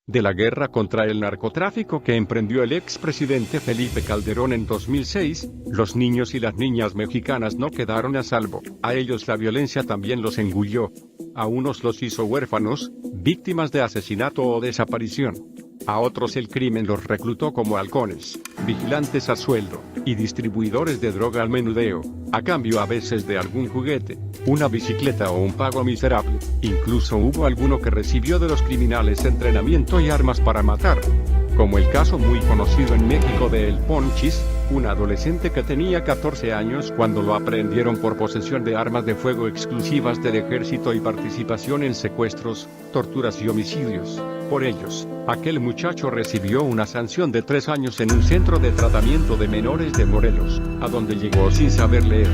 de la guerra contra el narcotráfico que emprendió el expresidente Felipe Calderón en 2006, los niños y las niñas mexicanas no quedaron a salvo. A ellos la violencia también los engulló. A unos los hizo huérfanos, víctimas de asesinato o desaparición. A otros el crimen los reclutó como halcones, vigilantes a sueldo, y distribuidores de droga al menudeo, a cambio a veces de algún juguete, una bicicleta o un pago miserable. Incluso hubo alguno que recibió de los criminales entrenamiento y armas para matar. Como el caso muy conocido en México de El Ponchis, un adolescente que tenía 14 años cuando lo aprehendieron por posesión de armas de fuego exclusivas del ejército y participación en secuestros, torturas y homicidios. Por ellos, aquel muchacho recibió una sanción de 3 años en un centro de tratamiento de menores de Morelos, a donde llegó sin saber leer.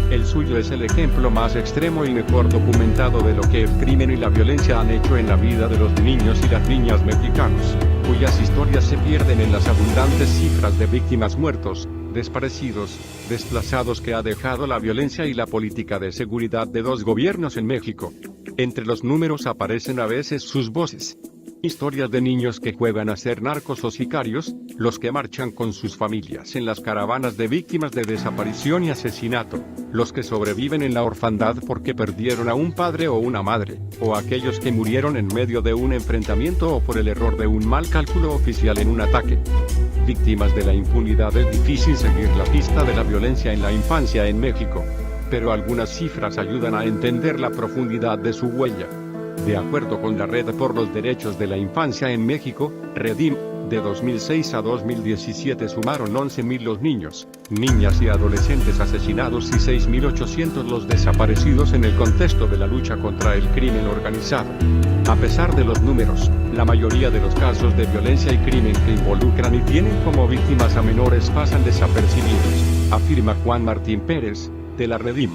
El suyo es el ejemplo más extremo y mejor documentado de lo que el crimen y la violencia han hecho en la vida de los niños y las niñas mexicanos, cuyas historias se pierden en las abundantes cifras de víctimas muertos, desaparecidos, desplazados que ha dejado la violencia y la política de seguridad de 2 gobiernos en México. Entre los números aparecen a veces sus voces. Historias de niños que juegan a ser narcos o sicarios, los que marchan con sus familias en las caravanas de víctimas de desaparición y asesinato, los que sobreviven en la orfandad porque perdieron a un padre o una madre, o aquellos que murieron en medio de un enfrentamiento o por el error de un mal cálculo oficial en un ataque. Víctimas de la impunidad. Es difícil seguir la pista de la violencia en la infancia en México, pero algunas cifras ayudan a entender la profundidad de su huella. De acuerdo con la Red por los Derechos de la Infancia en México, REDIM, de 2006 a 2017 sumaron 11.000 los niños, niñas y adolescentes asesinados y 6.800 los desaparecidos en el contexto de la lucha contra el crimen organizado. A pesar de los números, la mayoría de los casos de violencia y crimen que involucran y tienen como víctimas a menores pasan desapercibidos, afirma Juan Martín Pérez, de la REDIM.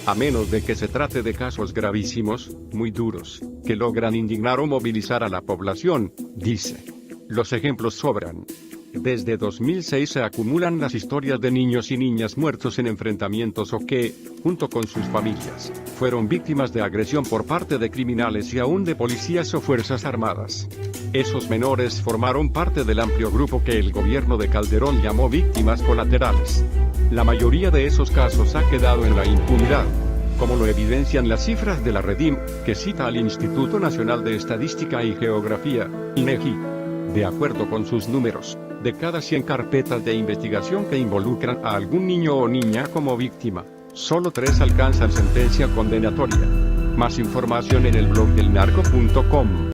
A menos de que se trate de casos gravísimos, muy duros, que logran indignar o movilizar a la población, dice. Los ejemplos sobran. Desde 2006 se acumulan las historias de niños y niñas muertos en enfrentamientos o que, junto con sus familias, fueron víctimas de agresión por parte de criminales y aún de policías o fuerzas armadas. Esos menores formaron parte del amplio grupo que el gobierno de Calderón llamó víctimas colaterales. La mayoría de esos casos ha quedado en la impunidad, como lo evidencian las cifras de la REDIM, que cita al Instituto Nacional de Estadística y Geografía, INEGI. De acuerdo con sus números, de cada 100 carpetas de investigación que involucran a algún niño o niña como víctima, solo 3 alcanzan sentencia condenatoria. Más información en el blog delnarco.com.